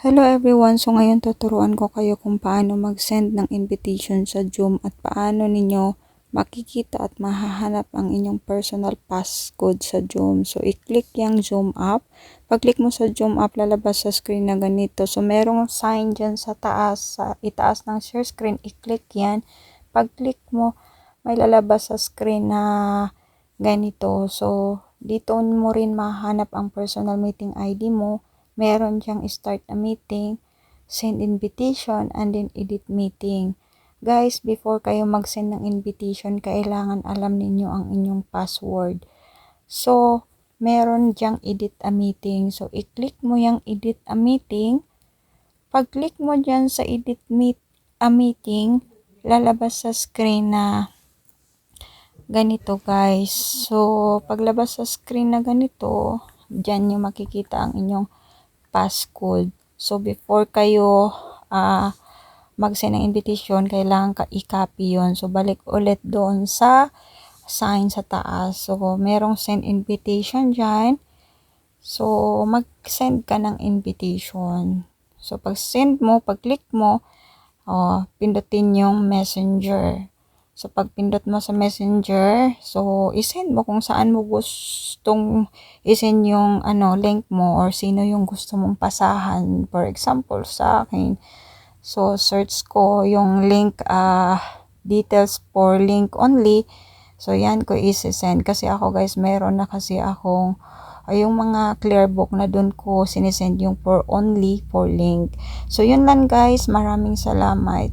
Hello everyone! So ngayon tuturuan ko kayo kung paano mag-send ng invitation sa Zoom at paano ninyo makikita at mahahanap ang inyong personal passcode sa Zoom. So i-click yung Zoom app. Pag-click mo sa Zoom app, lalabas sa screen na ganito. So merong sign dyan sa taas, sa itaas ng share screen, i-click yan. Pag-click mo, may lalabas sa screen na ganito. So dito mo rin mahanap ang personal meeting ID mo. Meron diyang start a meeting, send invitation, and then edit meeting. Guys, before kayo mag-send ng invitation, kailangan alam ninyo ang inyong password. So, meron diyang edit a meeting. So, i-click mo yung edit a meeting. Pag-click mo dyan sa edit a meeting, lalabas sa screen na ganito guys. So, paglabas sa screen na ganito, dyan nyo makikita ang inyong passcode. So, before kayo mag-send ng invitation, kailangan i-copy yun. So, balik ulit doon sa sign sa taas. So, merong send invitation dyan. So, mag-send ka ng invitation. So, pag-send mo, pag-click mo, pindutin yung messenger. So, pag pindot mo sa messenger, so, isend mo kung saan mo gustong isend yung link mo or sino yung gusto mong pasahan. For example, sa akin. So, search ko yung link, details for link only. So, yan ko isi-send. Kasi ako guys, meron na kasi akong yung mga clear book na dun ko sinisend yung for only for link. So, yun lang guys. Maraming salamat.